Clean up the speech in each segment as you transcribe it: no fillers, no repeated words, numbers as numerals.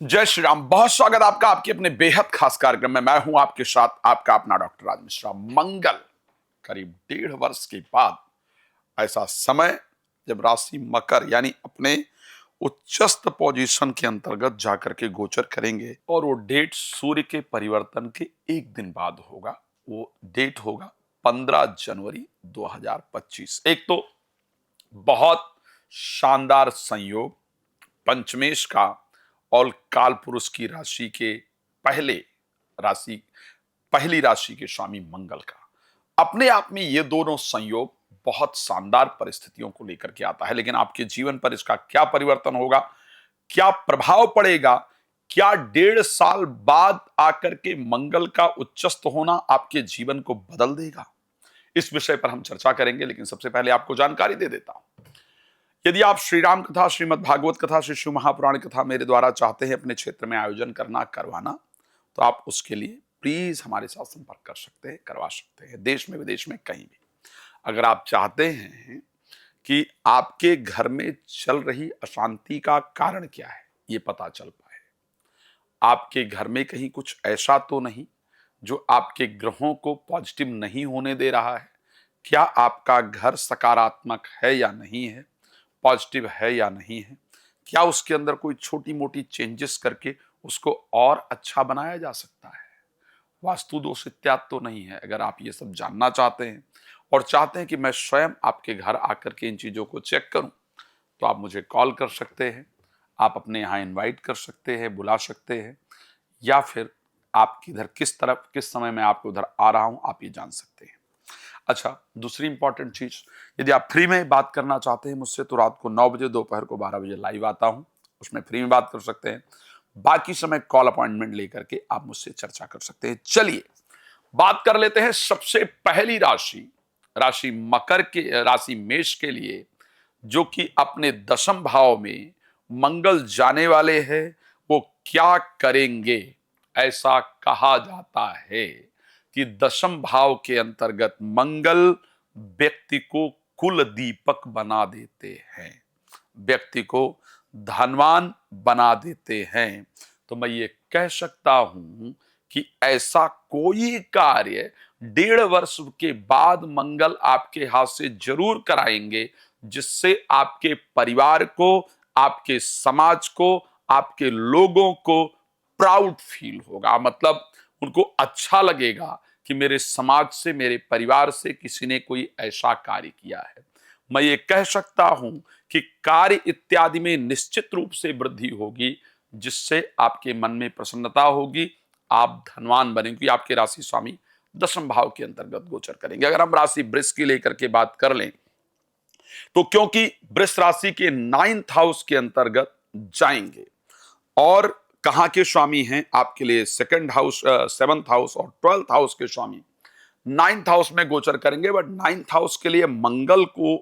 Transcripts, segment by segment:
जय श्री राम। बहुत स्वागत आपका आपके अपने बेहद खास कार्यक्रम में। मैं हूं आपके साथ आपका अपना डॉक्टर राज मिश्रा। मंगल करीब 1.5 वर्ष के बाद ऐसा समय जब राशि मकर यानी अपने उच्चस्थ पोजीशन के अंतर्गत जाकर के गोचर करेंगे और वो डेट सूर्य के परिवर्तन के एक दिन बाद होगा। वो डेट होगा 15 जनवरी 2025। एक तो बहुत शानदार संयोग पंचमेश का और काल पुरुष की राशि के पहले राशि पहली राशि के स्वामी मंगल का। अपने आप में ये दोनों संयोग बहुत शानदार परिस्थितियों को लेकर के आता है, लेकिन आपके जीवन पर इसका क्या परिवर्तन होगा, क्या प्रभाव पड़ेगा, क्या 1.5 साल बाद आकर के मंगल का उच्चस्थ होना आपके जीवन को बदल देगा, इस विषय पर हम चर्चा करेंगे। लेकिन सबसे पहले आपको जानकारी दे देता हूं। यदि आप श्री राम कथा, श्रीमद् भागवत कथा, श्री शिव महापुराण कथा मेरे द्वारा चाहते हैं अपने क्षेत्र में आयोजन करवाना, तो आप उसके लिए प्लीज हमारे साथ संपर्क कर सकते हैं, करवा सकते हैं, देश में विदेश में कहीं भी। अगर आप चाहते हैं कि आपके घर में चल रही अशांति का कारण क्या है ये पता चल पाए, आपके घर में कहीं कुछ ऐसा तो नहीं जो आपके ग्रहों को पॉजिटिव नहीं होने दे रहा है, क्या आपका घर सकारात्मक है या नहीं है, पॉजिटिव है या नहीं है, क्या उसके अंदर कोई छोटी मोटी चेंजेस करके उसको और अच्छा बनाया जा सकता है, वास्तु दोष इत्यादि तो नहीं है। अगर आप ये सब जानना चाहते हैं और चाहते हैं कि मैं स्वयं आपके घर आकर के इन चीज़ों को चेक करूं, तो आप मुझे कॉल कर सकते हैं, आप अपने यहाँ इनवाइट कर सकते हैं, बुला सकते हैं, या फिर आप किधर किस तरफ किस समय मैं आपको उधर आ रहा हूं आप ये जान सकते हैं। अच्छा, दूसरी इंपॉर्टेंट चीज, यदि आप फ्री में बात करना चाहते हैं मुझसे, तो रात को 9 बजे, दोपहर को 12 बजे लाइव आता हूं, उसमें फ्री में बात कर सकते हैं। बाकी समय कॉल अपॉइंटमेंट लेकर के आप मुझसे चर्चा कर सकते हैं। चलिए बात कर लेते हैं सबसे पहली राशि, राशि मकर के, राशि मेष के लिए, जो कि अपने दशम भाव में मंगल जाने वाले हैं। वो क्या करेंगे? ऐसा कहा जाता है कि दशम भाव के अंतर्गत मंगल व्यक्ति को कुल दीपक बना देते हैं, व्यक्ति को धनवान बना देते हैं। तो मैं ये कह सकता हूं कि ऐसा कोई कार्य 1.5 वर्ष के बाद मंगल आपके हाथ से जरूर कराएंगे, जिससे आपके परिवार को, आपके समाज को, आपके लोगों को प्राउड फील होगा। मतलब उनको अच्छा लगेगा कि मेरे समाज से, मेरे परिवार से किसी ने कोई ऐसा कार्य किया है। मैं ये कह सकता हूं कि कार्य इत्यादि में निश्चित रूप से वृद्धि होगी, जिससे आपके मन में प्रसन्नता होगी, आप धनवान बनेंगे। आपके राशि स्वामी दशम भाव के अंतर्गत गोचर करेंगे। अगर हम राशि वृष की लेकर के बात कर लें, तो क्योंकि वृष राशि के 9th हाउस के अंतर्गत जाएंगे, और कहां के स्वामी हैं आपके लिए 2nd हाउस, 7th हाउस और 12th हाउस के स्वामी 9th हाउस में गोचर करेंगे। बट 9th हाउस के लिए मंगल को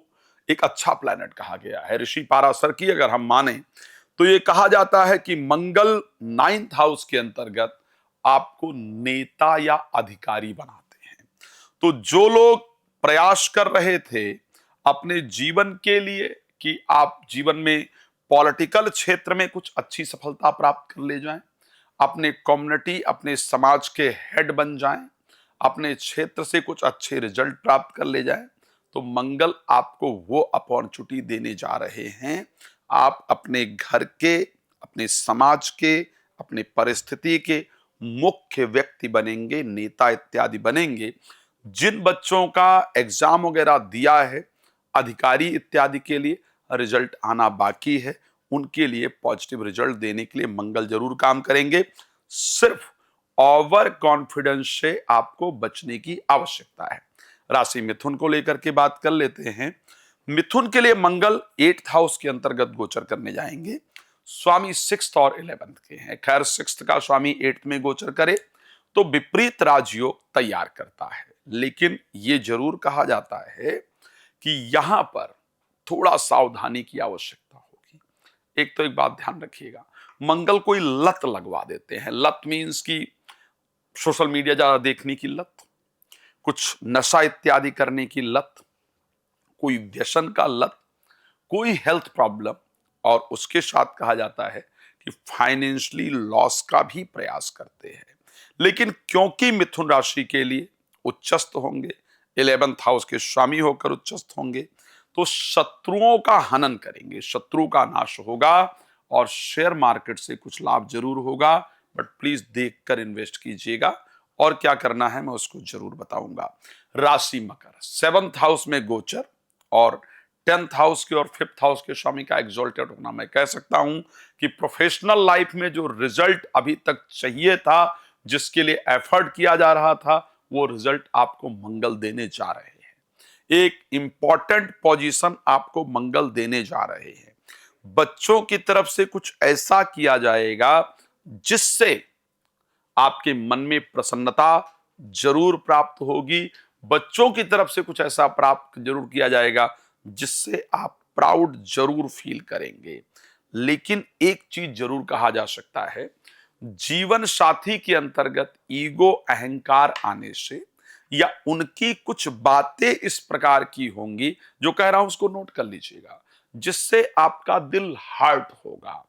एक अच्छा प्लैनेट कहा गया है। ऋषि पाराशर की अगर हम माने तो ये कहा जाता है कि मंगल 9th हाउस के अंतर्गत आपको नेता या अधिकारी बनाते हैं। तो जो लोग प्रयास कर रहे थे अपने जीवन के लिए कि आप जीवन में पॉलिटिकल क्षेत्र में कुछ अच्छी सफलता प्राप्त कर ले जाएं, अपने कम्युनिटी, अपने समाज के हेड बन जाएं, अपने क्षेत्र से कुछ अच्छे रिजल्ट प्राप्त कर ले जाएं, तो मंगल आपको वो अपॉर्चुनिटी देने जा रहे हैं। आप अपने घर के, अपने समाज के, अपने परिस्थिति के मुख्य व्यक्ति बनेंगे, नेता इत्यादि बनेंगे। जिन बच्चों का एग्जाम वगैरह दिया है, अधिकारी इत्यादि के लिए रिजल्ट आना बाकी है, उनके लिए पॉजिटिव रिजल्ट देने के लिए मंगल जरूर काम करेंगे। सिर्फ ओवर कॉन्फिडेंस से आपको बचने की आवश्यकता है। राशि मिथुन को लेकर के बात कर लेते हैं। मिथुन के लिए मंगल 8th हाउस के अंतर्गत गोचर करने जाएंगे। स्वामी 6th और 11th के हैं। खैर 6th का स्वामी 8th में गोचर करे तो विपरीत राजयोग तैयार करता है, लेकिन यह जरूर कहा जाता है कि यहां पर थोड़ा सावधानी की आवश्यकता होगी। एक तो एक बात ध्यान रखिएगा, मंगल कोई लत लगवा देते हैं। लत मीन्स की सोशल मीडिया ज्यादा देखने की लत, कुछ नशा इत्यादि करने की लत, कोई व्यसन का लत, कोई हेल्थ प्रॉब्लम, और उसके साथ कहा जाता है कि फाइनेंशियली लॉस का भी प्रयास करते हैं। लेकिन क्योंकि मिथुन राशि के लिए उच्चस्थ होंगे, 11th हाउस के स्वामी होकर उच्चस्थ होंगे, तो शत्रुओं का हनन करेंगे, शत्रु का नाश होगा और शेयर मार्केट से कुछ लाभ जरूर होगा, बट प्लीज देखकर इन्वेस्ट कीजिएगा। और क्या करना है मैं उसको जरूर बताऊंगा। राशि मकर, 7th हाउस में गोचर और 10th हाउस के और 5th हाउस के स्वामी का एग्जॉल्टेड होना, मैं कह सकता हूं कि प्रोफेशनल लाइफ में जो रिजल्ट अभी तक चाहिए था, जिसके लिए एफर्ट किया जा रहा था, वो रिजल्ट आपको मंगल देने जा रहे हैं। एक इंपॉर्टेंट पोजीशन आपको मंगल देने जा रहे हैं। बच्चों की तरफ से कुछ ऐसा किया जाएगा जिससे आपके मन में प्रसन्नता जरूर प्राप्त होगी। बच्चों की तरफ से कुछ ऐसा प्राप्त जरूर किया जाएगा जिससे आप प्राउड जरूर फील करेंगे। लेकिन एक चीज जरूर कहा जा सकता है, जीवन साथी के अंतर्गत ईगो, अहंकार आने से या उनकी कुछ बातें इस प्रकार की होंगी, जो कह रहा हूं उसको नोट कर लीजिएगा, जिससे आपका दिल हर्ट होगा।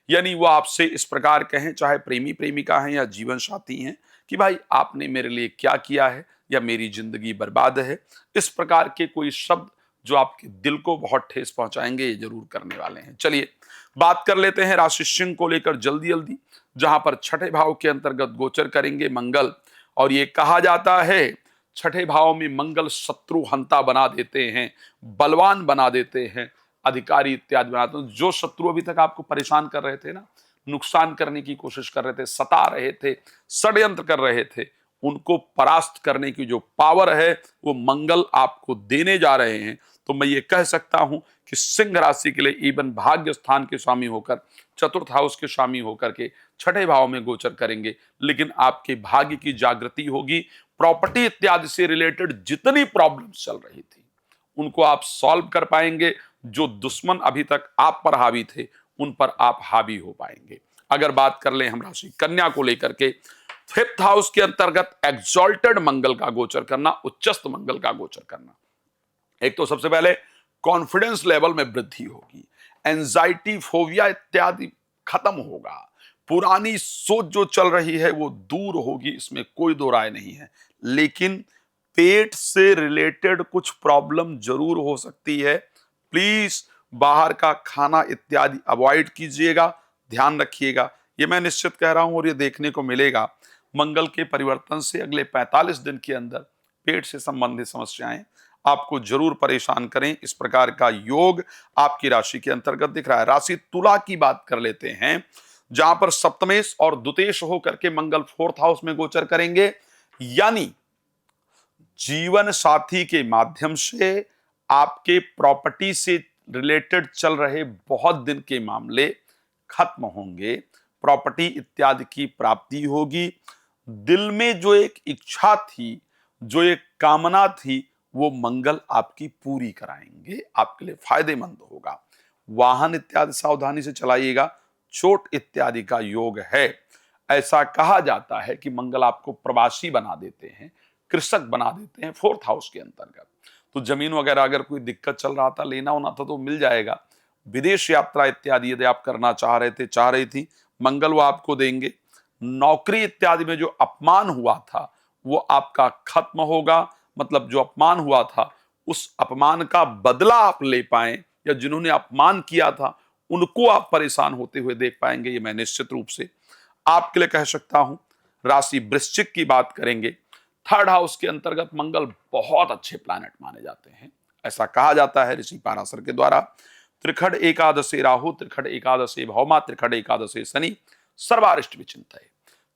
यानी वो आपसे इस प्रकार कहें, चाहे प्रेमी प्रेमिका हैं या जीवन साथी हैं, कि भाई आपने मेरे लिए क्या किया है, या मेरी जिंदगी बर्बाद है। इस प्रकार के कोई शब्द जो आपके दिल को बहुत ठेस पहुंचाएंगे, ये जरूर करने वाले हैं। चलिए बात कर लेते हैं राशि सिंह को लेकर जल्दी जल्दी, जहां पर छठे भाव के अंतर्गत गोचर करेंगे मंगल। और ये कहा जाता है छठे भाव में मंगल शत्रु हंता बना देते हैं, बलवान बना देते हैं, अधिकारी इत्यादि बनाते हैं। जो शत्रु अभी तक आपको परेशान कर रहे थे ना, नुकसान करने की कोशिश कर रहे थे, सता रहे थे, षड्यंत्र कर रहे थे, उनको परास्त करने की जो पावर है वो मंगल आपको देने जा रहे हैं। तो मैं ये कह सकता हूं कि सिंह राशि के लिए इवन भाग्य स्थान के स्वामी होकर, चतुर्थ हाउस के स्वामी होकर के छठे भाव में गोचर करेंगे, लेकिन आपके भाग्य की जागृति होगी। प्रॉपर्टी इत्यादि से रिलेटेड जितनी प्रॉब्लम्स चल रही थी उनको आप सॉल्व कर पाएंगे। जो दुश्मन अभी तक आप पर हावी थे, उन पर आप हावी हो पाएंगे। अगर बात कर ले हम राशि कन्या को लेकर के, 5th हाउस के अंतर्गत एग्जॉल्टेड मंगल का गोचर करना, उच्चस्थ मंगल का गोचर करना, एक तो सबसे पहले कॉन्फिडेंस लेवल में वृद्धि होगी, एंजाइटी, फोबिया इत्यादि खत्म होगा, पुरानी सोच जो चल रही है वो दूर होगी, इसमें कोई दो राय नहीं है। लेकिन पेट से रिलेटेड कुछ प्रॉब्लम जरूर हो सकती है। प्लीज बाहर का खाना इत्यादि अवॉइड कीजिएगा, ध्यान रखिएगा। ये मैं निश्चित कह रहा हूं और ये देखने को मिलेगा मंगल के परिवर्तन से अगले 45 दिन के अंदर पेट से संबंधित समस्याएं आपको जरूर परेशान करें। इस प्रकार का योग आपकी राशि के अंतर्गत दिख रहा है। राशि तुला की बात कर लेते हैं, जहां पर सप्तमेश और द्वितेश होकर के मंगल 4th हाउस में गोचर करेंगे। यानी जीवन साथी के माध्यम से आपके प्रॉपर्टी से रिलेटेड चल रहे बहुत दिन के मामले खत्म होंगे, प्रॉपर्टी इत्यादि की प्राप्ति होगी। दिल में जो एक इच्छा थी, जो एक कामना थी, वो मंगल आपकी पूरी कराएंगे, आपके लिए फायदेमंद होगा। वाहन इत्यादि सावधानी से चलाइएगा, चोट इत्यादि का योग है। ऐसा कहा जाता है कि मंगल आपको प्रवासी बना देते हैं, कृषक बना देते हैं 4th हाउस के अंतर्गत। तो जमीन वगैरह अगर कोई दिक्कत चल रहा था, लेना होना था, तो मिल जाएगा। विदेश यात्रा इत्यादि यदि आप करना चाह रहे थे, चाह रही थी, मंगल वो आपको देंगे। नौकरी इत्यादि में जो अपमान हुआ था वो आपका खत्म होगा, मतलब जो अपमान हुआ था उस अपमान का बदला आप ले पाएं, या जिन्होंने अपमान किया था उनको आप परेशान होते हुए देख पाएंगे, ये मैं निश्चित रूप से आपके लिए कह सकता हूं। राशि वृश्चिक की बात करेंगे, 3rd हाउस के अंतर्गत मंगल बहुत अच्छे प्लैनेट माने जाते हैं। ऐसा कहा जाता है ऋषि पाराशर के द्वारा, त्रिखड एकादशे राहु, त्रिखड एकादशे भौमा, त्रिखड एकादशे शनि, सर्वारिष्ट विचिंतये।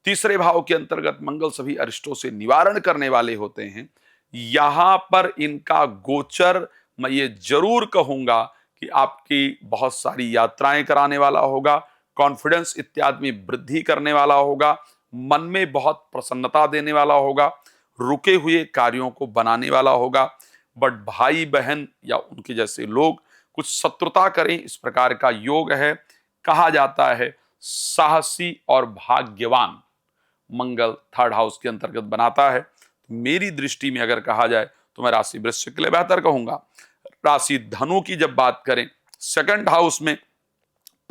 3रे भाव के अंतर्गत मंगल सभी अरिष्टों से निवारण करने वाले होते हैं। यहां पर इनका गोचर मैं ये जरूर कहूंगा कि आपकी बहुत सारी यात्राएं कराने वाला होगा, कॉन्फिडेंस इत्यादि में वृद्धि करने वाला होगा, मन में बहुत प्रसन्नता देने वाला होगा, रुके हुए कार्यों को बनाने वाला होगा। बट भाई बहन या उनके जैसे लोग कुछ शत्रुता करें, इस प्रकार का योग है। कहा जाता है साहसी और भाग्यवान मंगल 3rd हाउस के अंतर्गत बनाता है। मेरी दृष्टि में अगर कहा जाए तो मैं राशि वृश्चिक के लिए बेहतर कहूंगा। राशि धनु की जब बात करें, 2nd हाउस में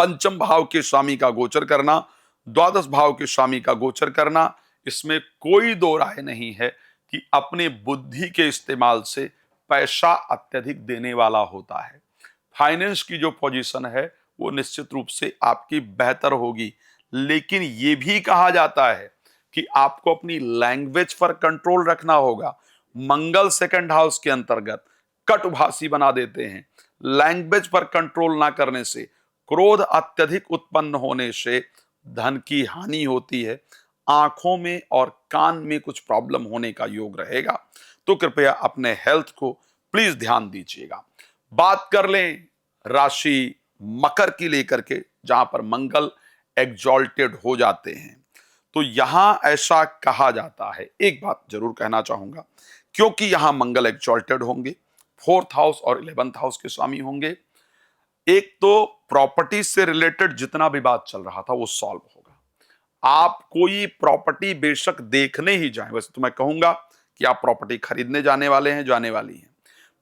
पंचम भाव के स्वामी का गोचर करना, द्वादश भाव के स्वामी का गोचर करना, इसमें कोई दो राय नहीं है कि अपने बुद्धि के इस्तेमाल से पैसा अत्यधिक देने वाला होता है। फाइनेंस की जो पोजीशन है वो निश्चित रूप से आपकी बेहतर होगी, लेकिन ये भी कहा जाता है कि आपको अपनी लैंग्वेज पर कंट्रोल रखना होगा। मंगल सेकंड हाउस के अंतर्गत कटुभाषी बना देते हैं। लैंग्वेज पर कंट्रोल ना करने से, क्रोध अत्यधिक उत्पन्न होने से धन की हानि होती है। आंखों में और कान में कुछ प्रॉब्लम होने का योग रहेगा, तो कृपया अपने हेल्थ को प्लीज ध्यान दीजिएगा। बात कर लें राशि मकर की लेकर के, जहां पर मंगल एग्जॉल्टेड हो जाते हैं, तो यहां ऐसा कहा जाता है, एक बात जरूर कहना चाहूंगा, क्योंकि यहां मंगल एग्जॉल्टेड होंगे, 4th हाउस और 11th हाउस के स्वामी होंगे। एक तो प्रॉपर्टी से रिलेटेड जितना विवाद चल रहा था वो सॉल्व होगा। आप कोई प्रॉपर्टी बेशक देखने ही जाएं, वैसे तो मैं कहूंगा कि आप प्रॉपर्टी खरीदने जाने वाले हैं, जाने वाली हैं,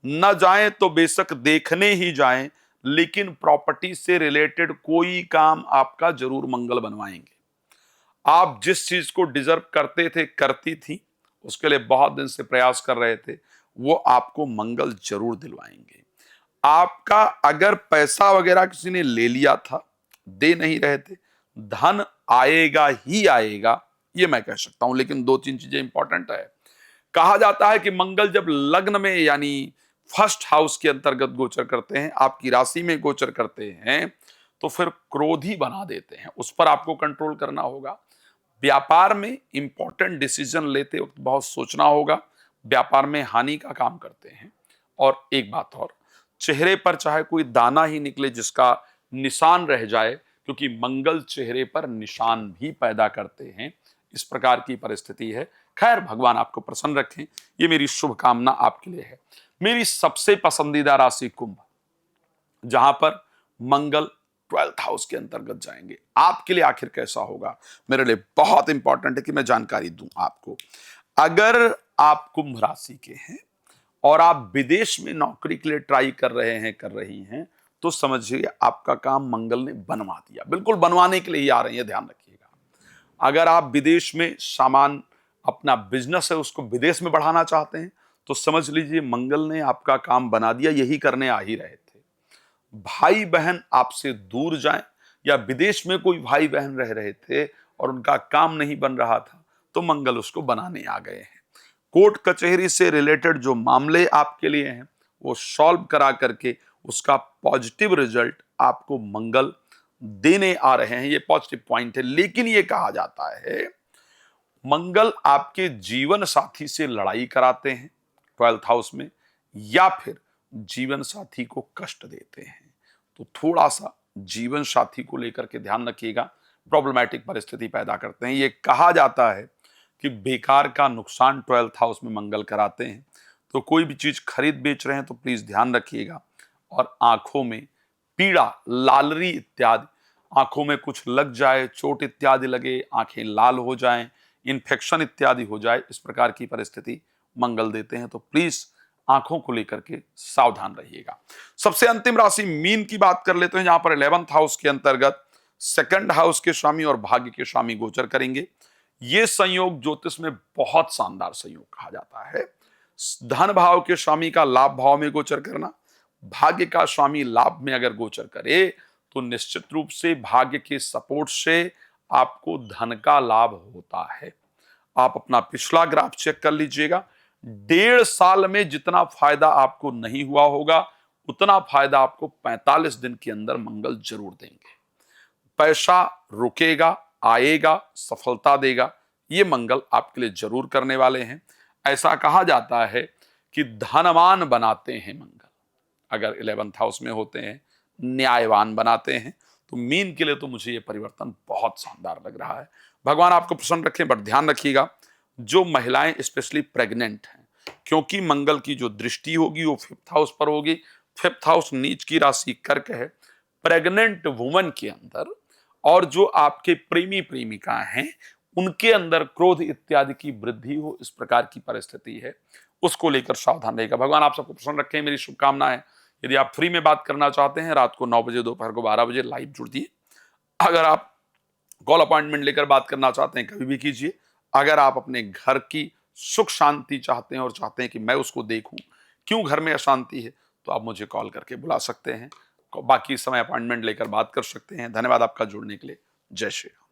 न जाएं तो बेशक देखने ही जाएं, लेकिन प्रॉपर्टी से रिलेटेड कोई काम आपका जरूर मंगल बनवाएंगे। आप जिस चीज को डिजर्व करते थे, करती थी, उसके लिए बहुत दिन से प्रयास कर रहे थे, वो आपको मंगल जरूर दिलवाएंगे। आपका अगर पैसा वगैरह किसी ने ले लिया था, दे नहीं रहे थे, धन आएगा ही आएगा, ये मैं कह सकता हूं। लेकिन दो तीन चीजें इंपॉर्टेंट है। कहा जाता है कि मंगल जब लग्न में यानी फर्स्ट हाउस के अंतर्गत गोचर करते हैं, आपकी राशि में गोचर करते हैं, तो फिर क्रोधी बना देते हैं। उस पर आपको कंट्रोल करना होगा। व्यापार में इंपॉर्टेंट डिसीजन लेते वक्त बहुत सोचना होगा। व्यापार में हानि का काम करते हैं। और एक बात और, चेहरे पर चाहे कोई दाना ही निकले जिसका निशान रह जाए, क्योंकि मंगल चेहरे पर निशान भी पैदा करते हैं। इस प्रकार की परिस्थिति है। खैर, भगवान आपको प्रसन्न रखें, ये मेरी शुभकामना आपके लिए है। मेरी सबसे पसंदीदा राशि कुंभ, जहां पर मंगल 12th हाउस के अंतर्गत जाएंगे। आपके लिए आखिर कैसा होगा, मेरे लिए बहुत इंपॉर्टेंट है कि मैं जानकारी दूं आपको। अगर आप कुंभ राशि के हैं और आप विदेश में नौकरी के लिए ट्राई कर रहे हैं, कर रही हैं, तो समझिए आपका काम मंगल ने बनवा दिया। बिल्कुल बनवाने के लिए ही आ रहे हैं, ध्यान रखिएगा। अगर आप विदेश में सामान, अपना बिजनेस है उसको विदेश में बढ़ाना चाहते हैं, तो समझ लीजिए मंगल ने आपका काम बना दिया। यही करने आ ही रहे थे। भाई बहन आपसे दूर जाएं, या विदेश में कोई भाई बहन रह रहे थे और उनका काम नहीं बन रहा था, तो मंगल उसको बनाने आ गए हैं। कोर्ट कचहरी से रिलेटेड जो मामले आपके लिए हैं, वो सॉल्व करा करके उसका पॉजिटिव रिजल्ट आपको मंगल देने आ रहे हैं। ये पॉजिटिव पॉइंट है। लेकिन ये कहा जाता है मंगल आपके जीवन साथी से लड़ाई कराते हैं 12th हाउस में, या फिर जीवन साथी को कष्ट देते हैं। तो थोड़ा सा जीवन साथी को लेकर के ध्यान रखिएगा, प्रॉब्लमैटिक परिस्थिति पैदा करते हैं। ये कहा जाता है कि बेकार का नुकसान 12th हाउस में मंगल कराते हैं। तो कोई भी चीज खरीद बेच रहे हैं तो प्लीज ध्यान रखिएगा। और आंखों में पीड़ा, लालरी इत्यादि, आंखों में कुछ लग जाए, चोट इत्यादि लगे, आंखें लाल हो जाएं, इन्फेक्शन इत्यादि हो जाए, इस प्रकार की परिस्थिति मंगल देते हैं। तो प्लीज आंखों को लेकर के सावधान रहिएगा। सबसे अंतिम राशि मीन की बात कर लेते हैं, जहां पर 11th हाउस के अंतर्गत सेकंड हाउस के स्वामी और भाग्य के स्वामी गोचर करेंगे। ये संयोग ज्योतिष में बहुत शानदार संयोग कहा जाता है। धन भाव के स्वामी का लाभ भाव में गोचर करना, भाग्य का स्वामी लाभ में अगर गोचर करे, तो निश्चित रूप से भाग्य के सपोर्ट से आपको धन का लाभ होता है। आप अपना पिछला ग्राफ चेक कर लीजिएगा। 1.5 साल में जितना फायदा आपको नहीं हुआ होगा, उतना फायदा आपको 45 दिन के अंदर मंगल जरूर देंगे। पैसा रुकेगा, आएगा, सफलता देगा, ये मंगल आपके लिए जरूर करने वाले हैं। ऐसा कहा जाता है कि धनवान बनाते हैं मंगल, अगर 11th हाउस में होते हैं, न्यायवान बनाते हैं। तो मीन के लिए तो मुझे ये परिवर्तन बहुत शानदार लग रहा है। भगवान आपको प्रसन्न रखें। बट ध्यान रखिएगा, जो महिलाएं स्पेशली प्रेग्नेंट हैं, क्योंकि मंगल की जो दृष्टि होगी वो 5th हाउस पर होगी। 5th हाउस नीच की राशि कर्क है। प्रेग्नेंट वुमन के अंदर और जो आपके प्रेमी प्रेमिका हैं, उनके अंदर क्रोध इत्यादि की वृद्धि हो, इस प्रकार की परिस्थिति है, उसको लेकर सावधान रहेगा। भगवान आप सबको प्रसन्न रखें। मेरी शुभकामना है यदि आप फ्री में बात करना चाहते हैं, रात को 9 बजे, दोपहर को 12 बजे लाइव जुड़ दिए। अगर आप कॉल अपॉइंटमेंट लेकर बात करना चाहते हैं, कभी भी कीजिए। अगर आप अपने घर की सुख शांति चाहते हैं और चाहते हैं कि मैं उसको देखूं, क्यों घर में अशांति है, तो आप मुझे कॉल करके बुला सकते हैं। बाकी समय अपॉइंटमेंट लेकर बात कर सकते हैं। धन्यवाद आपका जुड़ने के लिए। जय श्री राम।